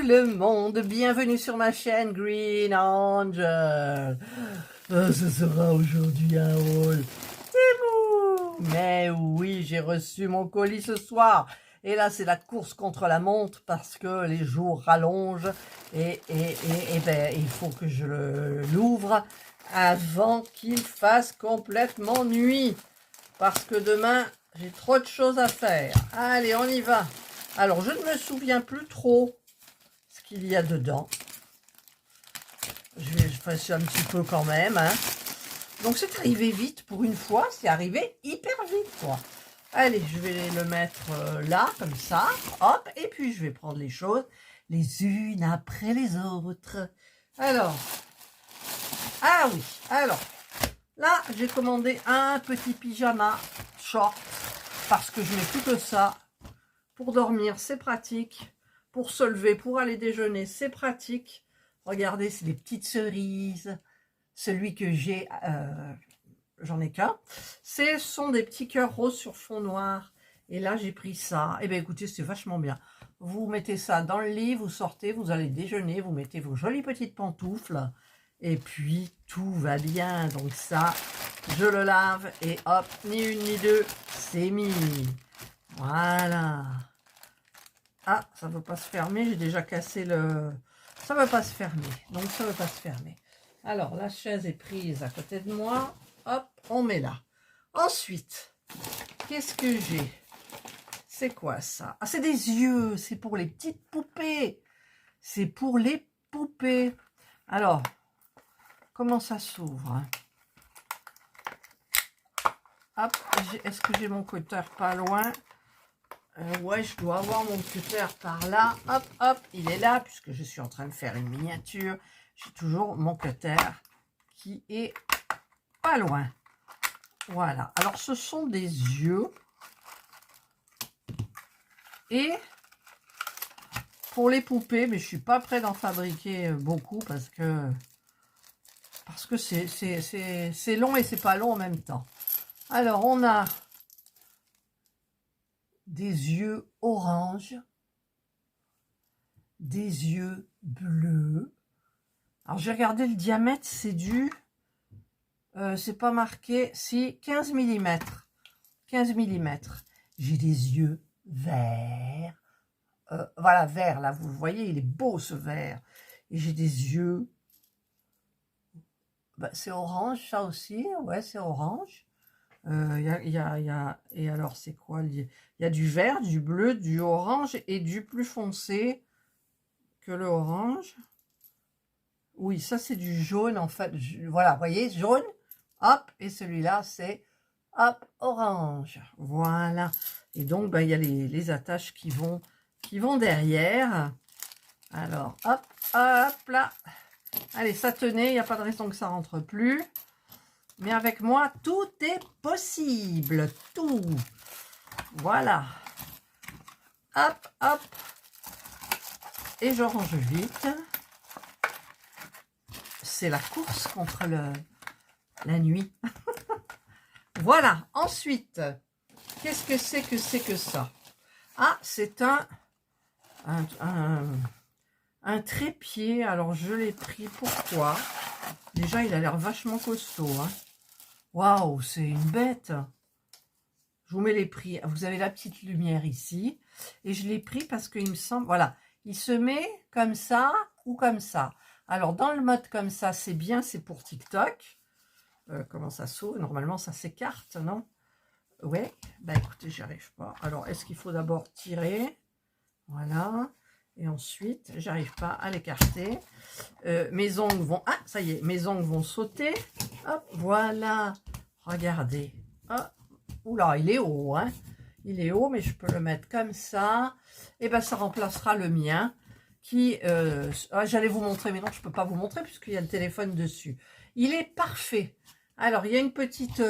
le monde, bienvenue sur ma chaîne Green Angel. Ce sera aujourd'hui un haul Temu. Mais oui, j'ai reçu mon colis ce soir. Et là, c'est la course contre la montre parce que les jours rallongent et ben, il faut que je l'ouvre avant qu'il fasse complètement nuit. Parce que demain, j'ai trop de choses à faire. Allez, on y va. Alors, je ne me souviens plus trop ce qu'il y a dedans. Je fais un petit peu quand même. Hein. Donc, c'est arrivé vite pour une fois. C'est arrivé hyper vite, quoi. Allez, je vais le mettre là, comme ça. Hop, et puis je vais prendre les choses les unes après les autres. Alors, ah oui, alors, là, j'ai commandé un petit pyjama short parce que je n'ai plus que ça. Pour dormir, c'est pratique. Pour se lever, pour aller déjeuner, c'est pratique. Regardez, c'est des petites cerises. Celui que j'ai, j'en ai qu'un. Ce sont des petits cœurs roses sur fond noir. Et là, j'ai pris ça. Eh bien, écoutez, c'est vachement bien. Vous mettez ça dans le lit, vous sortez, vous allez déjeuner, vous mettez vos jolies petites pantoufles. Et puis, tout va bien. Donc ça, je le lave et hop, ni une ni deux, c'est mis. Voilà. Ah, ça ne veut pas se fermer. J'ai déjà cassé le... Ça ne veut pas se fermer. Donc, ça ne veut pas se fermer. Alors, la chaise est prise à côté de moi. Hop, on met là. Ensuite, qu'est-ce que j'ai? C'est quoi ça? Ah, c'est des yeux. C'est pour les petites poupées. C'est pour les poupées. Alors, comment ça s'ouvre? Hop, est-ce que j'ai mon cutter pas loin? Ouais, je dois avoir mon cutter par là. Hop, hop, il est là, puisque je suis en train de faire une miniature. J'ai toujours mon cutter qui est pas loin. Voilà. Alors, ce sont des yeux. Et pour les poupées, mais je suis pas prêt d'en fabriquer beaucoup parce que c'est long et c'est pas long en même temps. Alors, on a des yeux orange, des yeux bleus. Alors, j'ai regardé le diamètre, c'est du... c'est pas marqué, si 15 mm. 15 mm. J'ai des yeux verts. Voilà, vert, là, vous voyez, il est beau ce vert. Et j'ai des yeux... Bah, c'est orange, ça aussi. Ouais, c'est orange. Et alors, c'est quoi? Il y a du vert, du bleu, du orange et du plus foncé que le orange. Oui, ça, c'est du jaune, en fait. Voilà, vous voyez, jaune. Hop, et celui-là, c'est, hop, orange. Voilà. Et donc, ben, il y a les attaches qui vont derrière. Alors, hop, hop, là. Allez, ça tenait, il n'y a pas de raison que ça rentre plus. Mais avec moi, tout est possible. Tout. Voilà. Hop, hop. Et je range vite. C'est la course contre la nuit. Voilà. Ensuite, qu'est-ce que c'est que ça? Ah, c'est un trépied. Alors, je l'ai pris. Pourquoi? Déjà, il a l'air vachement costaud. Hein. Waouh, c'est une bête. Je vous mets les prix. Vous avez la petite lumière ici. Et je l'ai pris parce qu'il me semble... Voilà, il se met comme ça ou comme ça. Alors, dans le mode comme ça, c'est bien, c'est pour TikTok. Comment ça s'ouvre? Normalement, ça s'écarte, non? Ouais, bah écoutez, j'y arrive pas. Alors, est-ce qu'il faut d'abord tirer? Voilà. Et ensuite, j'arrive pas à l'écarter. Mes ongles vont... Ah, ça y est, mes ongles vont sauter. Hop, voilà. Regardez. Ah, oula, il est haut, hein. Il est haut, mais je peux le mettre comme ça. Et ben, ça remplacera le mien. Qui, j'allais vous montrer, mais non, je peux pas vous montrer puisqu'il y a le téléphone dessus. Il est parfait. Alors, il y a une petite...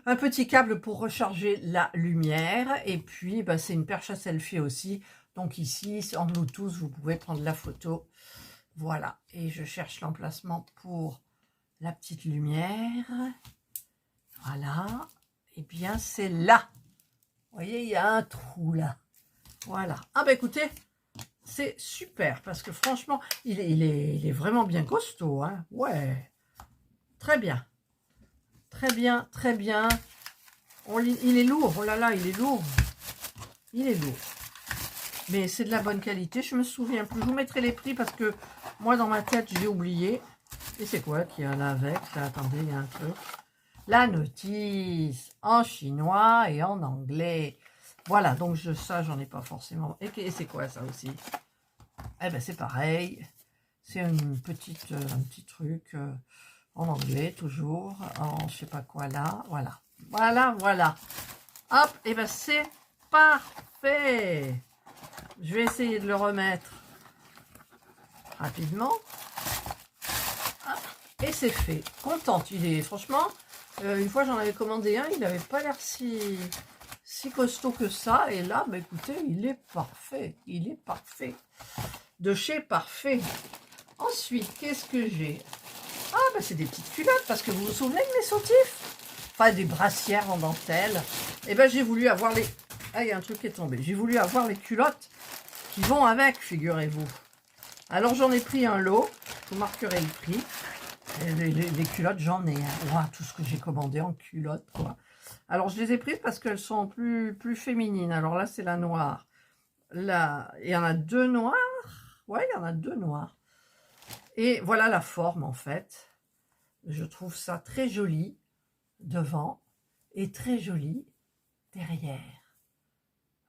un petit câble pour recharger la lumière. Et puis, bah, c'est une perche à selfie aussi. Donc ici, en Bluetooth, vous pouvez prendre la photo. Voilà. Et je cherche l'emplacement pour la petite lumière. Voilà. Et bien, c'est là. Vous voyez, il y a un trou là. Voilà. Ah bah écoutez, c'est super, parce que franchement, il est vraiment bien costaud, hein. Ouais, très bien. Très bien, très bien. Il est lourd, oh là là, il est lourd. Il est lourd. Mais c'est de la bonne qualité, je me souviens plus. Je vous mettrai les prix parce que moi, dans ma tête, j'ai oublié. Et c'est quoi qu'il y a là avec? Là, attendez, il y a un truc. La notice en chinois et en anglais. Voilà, donc ça, j'en ai pas forcément. Et c'est quoi ça aussi? Eh ben, c'est pareil. C'est un petit truc en anglais, toujours. En je sais pas quoi là. Voilà. Voilà, voilà. Hop, et ben c'est parfait. Je vais essayer de le remettre rapidement. Hop, et c'est fait. Contente. Il est, franchement, une fois j'en avais commandé un, il n'avait pas l'air si costaud que ça. Et là, bah, écoutez, il est parfait. Il est parfait. De chez Parfait. Ensuite, qu'est-ce que j'ai? Ah, bah, c'est des petites culottes, parce que vous vous souvenez de mes soutifs? Enfin, des brassières en dentelle. Et ben, j'ai voulu avoir les... Ah, il y a un truc qui est tombé. J'ai voulu avoir les culottes qui vont avec, figurez-vous. Alors, j'en ai pris un lot. Je vous marquerai le prix. Les culottes, j'en ai. Wow, tout ce que j'ai commandé en culottes, quoi. Alors, je les ai prises parce qu'elles sont plus féminines. Alors là, c'est la noire. Là, il y en a deux noires. Ouais, il y en a deux noires. Et voilà la forme, en fait. Je trouve ça très joli devant et très joli derrière.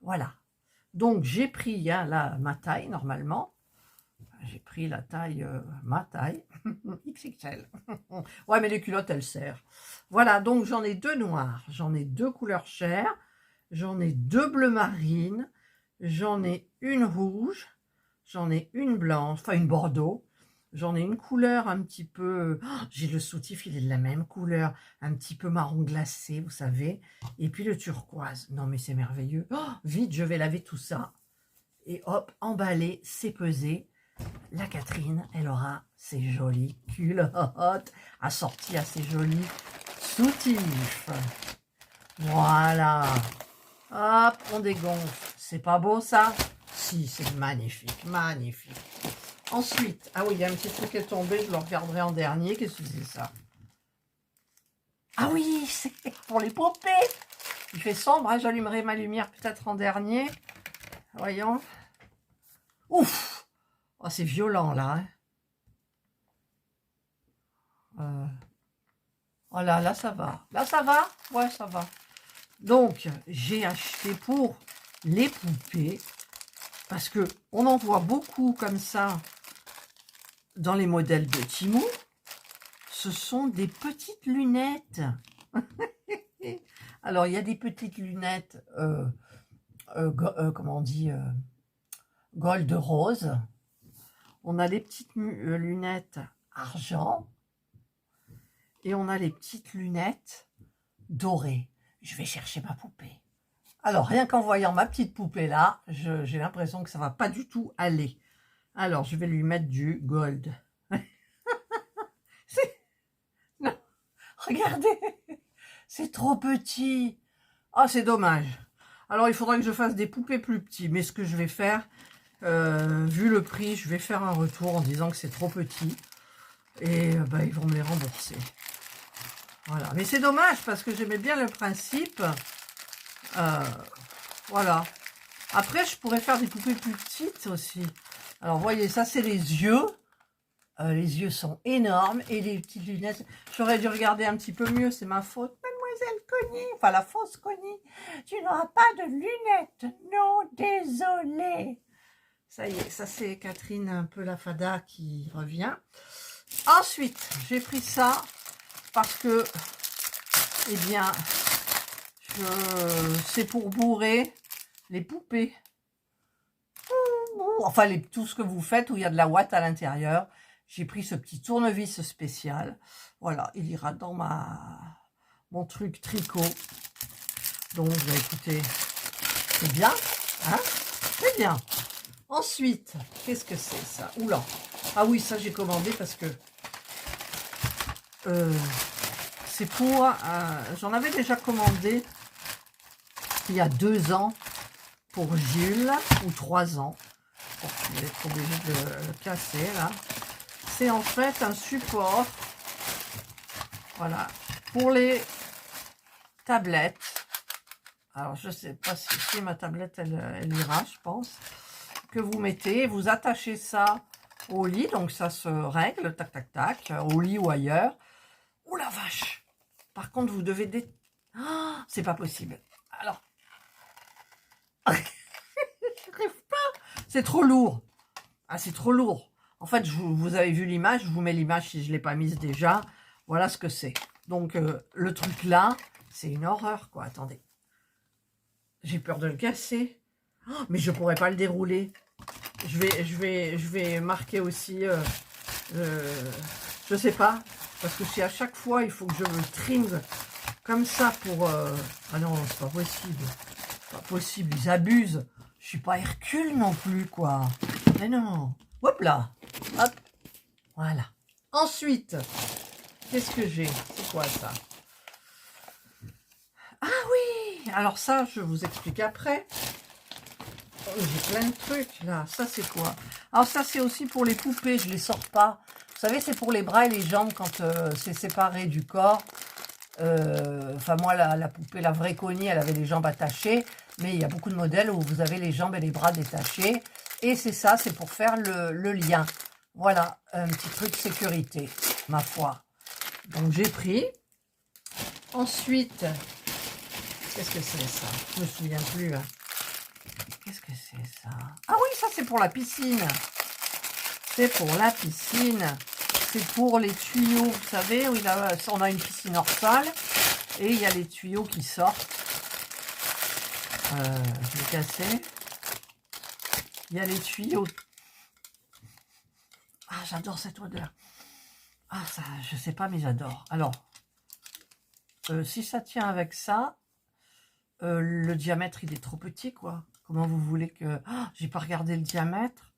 Voilà. Donc, j'ai pris hein, là, ma taille, normalement. J'ai pris la taille, ma taille, XXL. Ouais, mais les culottes, elles serrent. Voilà, donc j'en ai deux noirs. J'en ai deux couleurs chair. J'en ai deux bleu marine. J'en ai une rouge. J'en ai une blanche, enfin une bordeaux. J'en ai une couleur un petit peu... Oh, j'ai le soutif, il est de la même couleur. Un petit peu marron glacé, vous savez. Et puis le turquoise. Non, mais c'est merveilleux. Oh, vite, je vais laver tout ça. Et hop, emballé, c'est pesé. La Catherine, elle aura ses jolies culottes assorties à ses jolis soutifs. Voilà. Hop, on dégonfle. C'est pas beau, ça? Si, c'est magnifique, magnifique. Ensuite, ah oui, il y a un petit truc qui est tombé, je le regarderai en dernier. Qu'est-ce que c'est ça? Ah oui, c'est pour les poupées. Il fait sombre, hein, j'allumerai ma lumière peut-être en dernier. Voyons. Ouf! Oh, c'est violent, là. Hein. Oh là, ça va. Là, ça va? Ouais, ça va. Donc, j'ai acheté pour les poupées, parce que on en voit beaucoup comme ça dans les modèles de Temu. Ce sont des petites lunettes. Alors, il y a des petites lunettes, comment on dit, gold rose. On a les petites lunettes argent. Et on a les petites lunettes dorées. Je vais chercher ma poupée. Alors, rien qu'en voyant ma petite poupée là, j'ai l'impression que ça va pas du tout aller. Alors, je vais lui mettre du gold. Non, regardez, c'est trop petit. Ah, c'est dommage. Alors, il faudra que je fasse des poupées plus petits. Mais ce que je vais faire, vu le prix, je vais faire un retour en disant que c'est trop petit. Et bah, ils vont me les rembourser. Voilà. Mais c'est dommage parce que j'aimais bien le principe. Voilà. Après, je pourrais faire des poupées plus petites aussi. Alors, voyez, ça, c'est les yeux. Les yeux sont énormes. Et les petites lunettes, j'aurais dû regarder un petit peu mieux. C'est ma faute. Mademoiselle Connie, enfin la fausse Connie, tu n'auras pas de lunettes. Non, désolée. Ça y est, ça c'est Catherine, un peu la fada qui revient. Ensuite, j'ai pris ça parce que, eh bien, c'est pour bourrer les poupées. Enfin, tout ce que vous faites où il y a de la ouate à l'intérieur. J'ai pris ce petit tournevis spécial. Voilà, il ira dans mon truc tricot. Donc, bah, écoutez, c'est bien, hein? C'est bien. Ensuite, qu'est-ce que c'est ça? Oula. Ah oui, ça j'ai commandé parce que c'est pour... j'en avais déjà commandé il y a 2 ans pour Jules, ou 3 ans. Bon, je vais être obligée de le casser là. C'est en fait un support, voilà, pour les tablettes. Alors, je sais pas si ma tablette, elle ira, je pense. Que vous mettez, vous attachez ça au lit, donc ça se règle, tac, tac, tac, au lit ou ailleurs. Oh la vache! Par contre, vous devez... Ah, c'est pas possible. Alors... J'arrive pas. C'est trop lourd. Ah, c'est trop lourd. En fait, vous avez vu l'image, je vous mets l'image si je ne l'ai pas mise déjà. Voilà ce que c'est. Donc, le truc là, c'est une horreur, quoi. Attendez. J'ai peur de le casser. Oh, mais je pourrais pas le dérouler. Je vais marquer aussi... je sais pas. Parce que si à chaque fois, il faut que je me trim comme ça pour... Ah non, c'est pas possible. Pas possible, ils abusent. Je suis pas Hercule non plus, quoi. Mais non. Hop là. Hop. Voilà. Ensuite, qu'est-ce que j'ai? C'est quoi ça? Ah oui. Alors ça, je vous explique après. Oh, j'ai plein de trucs là. Ça, c'est quoi? Alors ça, c'est aussi pour les poupées. Je les sors pas. Vous savez, c'est pour les bras et les jambes quand c'est séparé du corps. Enfin, moi, la poupée, la vraie Connie, elle avait les jambes attachées. Mais il y a beaucoup de modèles où vous avez les jambes et les bras détachés. Et c'est ça, c'est pour faire le lien. Voilà, un petit truc sécurité, ma foi. Donc, j'ai pris. Ensuite, qu'est-ce que c'est ça? Je me souviens plus. Hein. Qu'est-ce que c'est ça? Ah oui, ça, c'est pour la piscine. C'est pour la piscine. C'est pour les tuyaux. Vous savez, où on a une piscine hors sol. Et il y a les tuyaux qui sortent. Je vais casser. Il y a les tuyaux. Ah, j'adore cette odeur. Ah, ça, je sais pas, mais j'adore. Alors, si ça tient avec ça, le diamètre, il est trop petit, quoi. Comment vous voulez que... Ah, j'ai pas regardé le diamètre.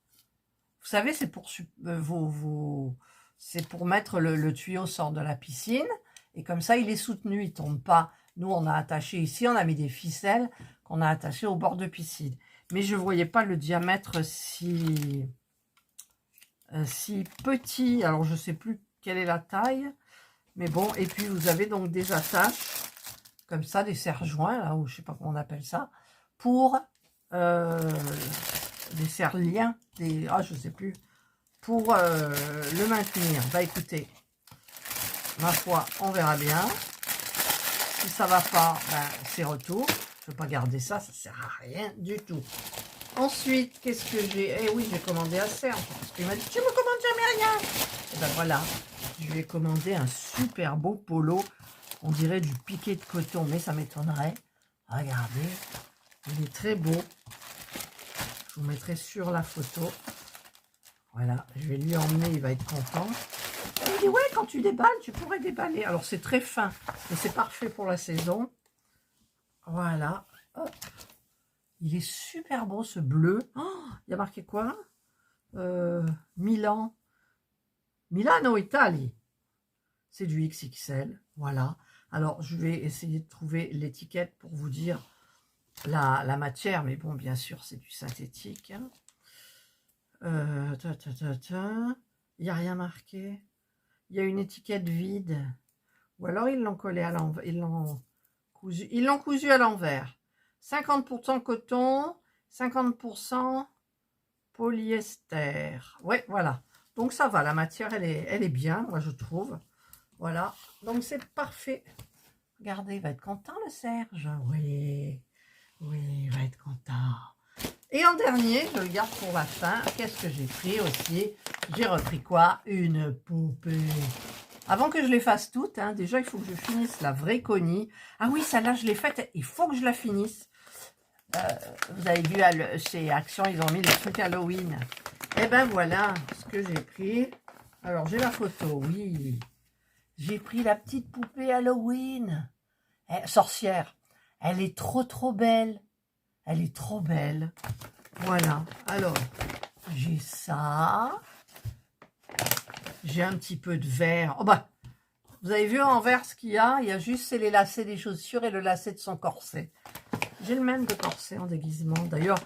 Vous savez, c'est pour c'est pour mettre le tuyau sort de la piscine. Et comme ça, il est soutenu, il tombe pas. Nous, on a attaché ici, on a mis des ficelles qu'on a attachées au bord de piscine. Mais je ne voyais pas le diamètre si petit. Alors, je ne sais plus quelle est la taille. Mais bon, et puis vous avez donc des attaches, comme ça, des serre-joints, là, ou je ne sais pas comment on appelle ça, pour des serre-liens, je ne sais plus, pour le maintenir. Bah écoutez, ma foi, on verra bien. Si ça va pas, ben, c'est retour. Je ne veux pas garder ça, ça sert à rien du tout. Ensuite, qu'est-ce que j'ai? Eh oui, j'ai commandé à Serge, parce qu'il m'a dit, tu me commandes jamais rien. Et ben voilà, je lui ai commandé un super beau polo. On dirait du piqué de coton, mais ça m'étonnerait. Regardez, il est très beau. Je vous mettrai sur la photo. Voilà, je vais lui emmener, il va être content. Il dit, ouais, quand tu déballes, tu pourrais déballer. Alors, c'est très fin, mais c'est parfait pour la saison. Voilà. Hop. Il est super beau, ce bleu. Oh, il y a marqué quoi? Milan. Milano, Italie. C'est du XXL. Voilà. Alors, je vais essayer de trouver l'étiquette pour vous dire la matière. Mais bon, bien sûr, c'est du synthétique. Hein. Il n'y a rien marqué. Il y a une étiquette vide. Ou alors, ils l'ont collé à l'envers. Ils l'ont cousu à l'envers. 50% coton, 50% polyester. Ouais, voilà. Donc, ça va. La matière, elle est bien, moi, je trouve. Voilà. Donc, c'est parfait. Regardez, il va être content, le Serge. Oui. Oui, il va être content. Et en dernier, je le garde pour la fin. Qu'est-ce que j'ai pris aussi? J'ai repris quoi? Une poupée. Avant que je les fasse toutes, hein, déjà, il faut que je finisse la vraie Connie. Ah oui, celle-là, je l'ai faite. Il faut que je la finisse. Vous avez vu, chez Action, ils ont mis les trucs Halloween. Et ben voilà ce que j'ai pris. Alors, j'ai la photo, oui. J'ai pris la petite poupée Halloween. Sorcière. Elle est trop belle. Elle est trop belle. Voilà. Alors, j'ai ça. J'ai un petit peu de vert. Oh bah, vous avez vu en vert ce qu'il y a? Il y a juste les lacets des chaussures et le lacet de son corset. J'ai le même de corset en déguisement. D'ailleurs,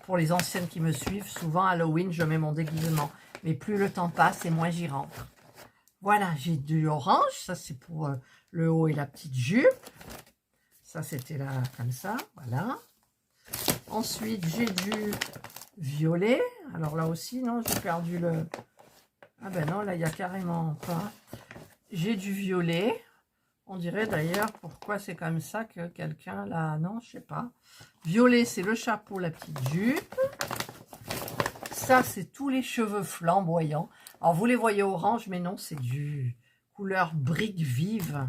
pour les anciennes qui me suivent, souvent Halloween, je mets mon déguisement. Mais plus le temps passe et moins j'y rentre. Voilà, j'ai du orange. Ça, c'est pour le haut et la petite jupe. Ça, c'était là, comme ça. Voilà. Ensuite, j'ai du violet. Alors là aussi, non, j'ai perdu le... Ah ben non, là, il n'y a carrément pas. J'ai du violet. On dirait d'ailleurs pourquoi c'est comme ça que quelqu'un là... Non, je sais pas. Violet, c'est le chapeau, la petite jupe. Ça, c'est tous les cheveux flamboyants. Alors, vous les voyez orange, mais non, c'est du couleur brique vive.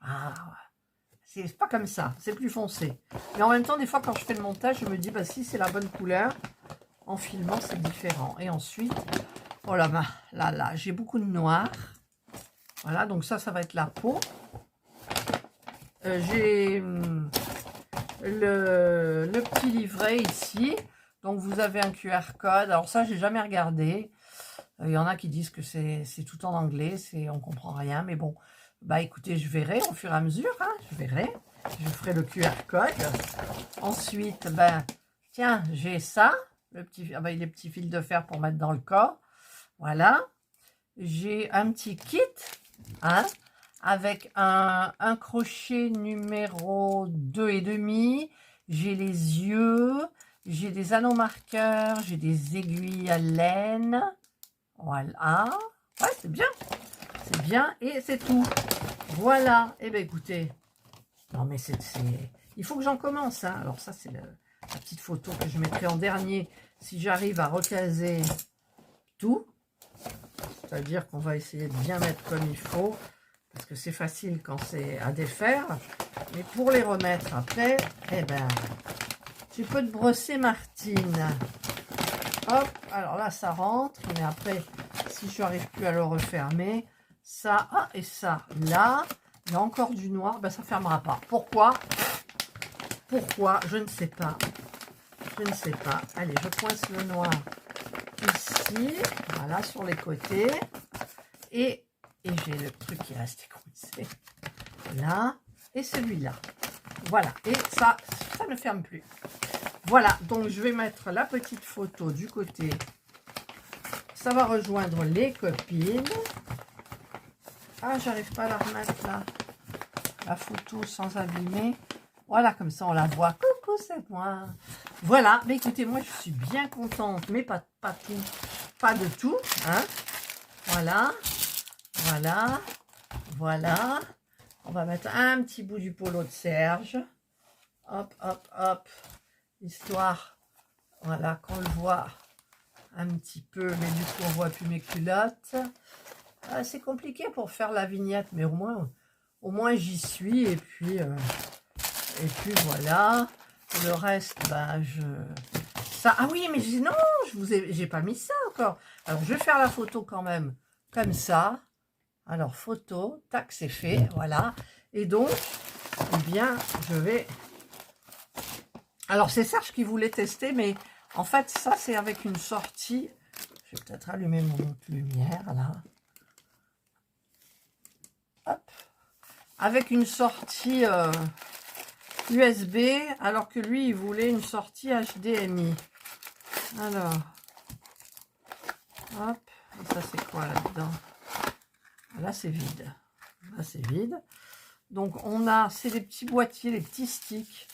Ah, c'est pas comme ça, c'est plus foncé. Mais en même temps, des fois, quand je fais le montage, je me dis, bah si c'est la bonne couleur, en filmant, c'est différent. Et ensuite, oh là, là, j'ai beaucoup de noir. Voilà, donc ça va être la peau. J'ai le petit livret ici. Donc, vous avez un QR code. Alors ça, j'ai jamais regardé. Il y en a qui disent que c'est tout en anglais. On comprend rien. Mais bon, bah écoutez, je verrai au fur et à mesure. Hein, je verrai. Je ferai le QR code. Ensuite, ben, tiens, j'ai ça. Le petit, les petits fils de fer pour mettre dans le corps. Voilà. J'ai un petit kit. Hein, avec un crochet numéro 2,5. J'ai les yeux. J'ai des anneaux marqueurs, j'ai des aiguilles à laine. Voilà. Ouais, c'est bien. C'est bien et c'est tout. Voilà. Eh bien, écoutez. Non, mais il faut que j'en commence. Hein. Alors, ça, c'est la petite photo que je mettrai en dernier si j'arrive à recaser tout. C'est-à-dire qu'on va essayer de bien mettre comme il faut. Parce que c'est facile quand c'est à défaire. Mais pour les remettre après, eh ben... Tu peux te brosser, Martine. Hop, alors là, ça rentre. Mais après, si je n'arrive plus à le refermer, ça, et ça, là, il y a encore du noir, ben, ça ne fermera pas. Pourquoi? Pourquoi? Je ne sais pas. Je ne sais pas. Allez, je coince le noir ici. Voilà, sur les côtés. Et j'ai le truc qui reste coincé. Là. Et celui-là. Voilà. Et ça ne ferme plus. Voilà, donc je vais mettre la petite photo du côté. Ça va rejoindre les copines. Ah, j'arrive pas à la remettre là. La photo sans abîmer. Voilà, comme ça on la voit. Coucou, c'est moi. Voilà, mais écoutez, moi je suis bien contente, mais pas tout. Pas de tout. Hein. Voilà. Voilà. Voilà. On va mettre un petit bout du polo de Serge. Hop, hop, hop. Histoire, voilà, qu'on le voit un petit peu, mais du coup on voit plus mes culottes. C'est compliqué pour faire la vignette, mais au moins j'y suis, et puis voilà. Le reste, ben ça, ah oui, mais non, j'ai pas mis ça encore. Alors je vais faire la photo quand même, comme ça. Alors photo, tac, c'est fait, voilà. Et donc, eh bien, je vais... Alors, c'est Serge qui voulait tester, mais en fait, ça, c'est avec une sortie. Je vais peut-être allumer mon autre lumière, là. Hop. Avec une sortie USB, alors que lui, il voulait une sortie HDMI. Alors. Hop. Et ça, c'est quoi là-dedans? Là, c'est vide. Là, c'est vide. Donc, c'est des petits boîtiers, les petits sticks.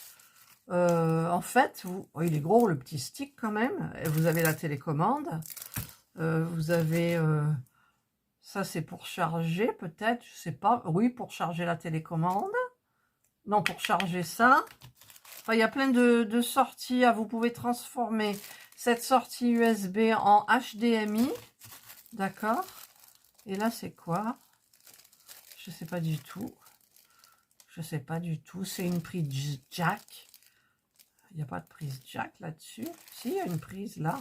En fait, il est gros le petit stick quand même. Vous avez la télécommande. Vous avez... ça, c'est pour charger peut-être. Je sais pas. Oui, pour charger la télécommande. Non, pour charger ça. Enfin, il y a plein de sorties. Vous pouvez transformer cette sortie USB en HDMI. D'accord. Et là, c'est quoi? Je sais pas du tout. Je sais pas du tout. C'est une prise jack. Il n'y a pas de prise jack là-dessus. Si, il y a une prise là.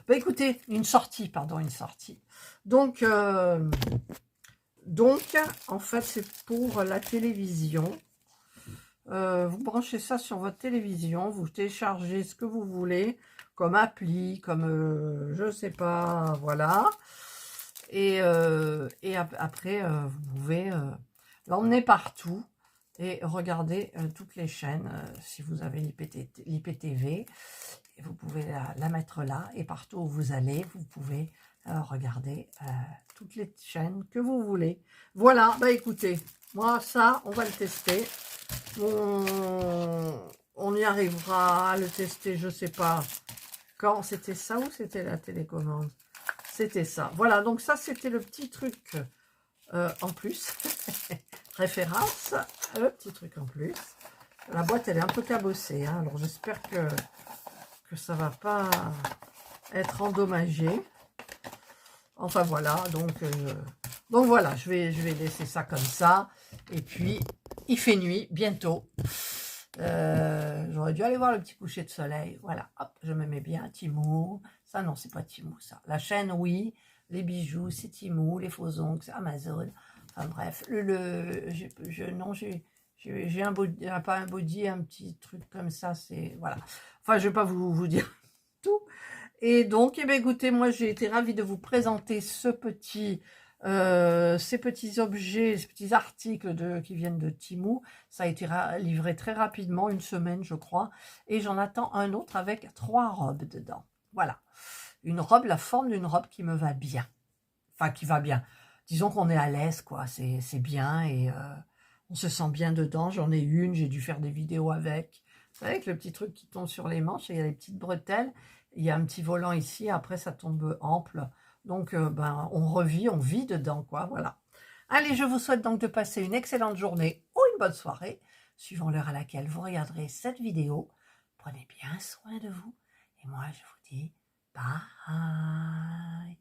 Bah écoutez, une sortie, pardon, une sortie. Donc en fait, c'est pour la télévision. Vous branchez ça sur votre télévision. Vous téléchargez ce que vous voulez, comme appli, comme, je sais pas, voilà. Et après, vous pouvez l'emmener partout. et regardez toutes les chaînes, si vous avez l'IPTV, et vous pouvez la mettre là, et partout où vous allez, vous pouvez regarder toutes les chaînes que vous voulez. Voilà, bah écoutez, moi ça, on va le tester. On y arrivera à le tester, je sais pas quand. C'était ça ou c'était la télécommande? C'était ça. Voilà, donc ça c'était le petit truc en plus. Référence, le petit truc en plus. La boîte elle est un peu cabossée, hein, alors j'espère que ça va pas être endommagé. Enfin voilà, donc voilà, je vais laisser ça comme ça. Et puis, il fait nuit bientôt. J'aurais dû aller voir le petit coucher de soleil. Voilà, hop, je me mets bien. Temu. Ça, non, c'est pas Temu, ça. La chaîne, oui. Les bijoux, c'est Temu. Les faux ongles, c'est Amazon. Enfin bref, j'ai un body, pas un body, un petit truc comme ça. C'est voilà. Enfin, je vais pas vous dire tout. Et donc, eh bien, écoutez, moi, j'ai été ravie de vous présenter ces petits objets, ces petits articles qui viennent de Temu. Ça a été livré très rapidement, une semaine, je crois. Et j'en attends un autre avec 3 robes dedans. Voilà. Une robe, la forme d'une robe qui me va bien. Enfin, qui va bien. Disons qu'on est à l'aise, quoi. C'est bien et on se sent bien dedans. J'en ai une, j'ai dû faire des vidéos avec. Vous savez, avec le petit truc qui tombe sur les manches, il y a les petites bretelles. Il y a un petit volant ici, après ça tombe ample. Donc, ben, on vit dedans, quoi, voilà. Allez, je vous souhaite donc de passer une excellente journée ou une bonne soirée, suivant l'heure à laquelle vous regarderez cette vidéo. Prenez bien soin de vous, et moi, je vous dis bye.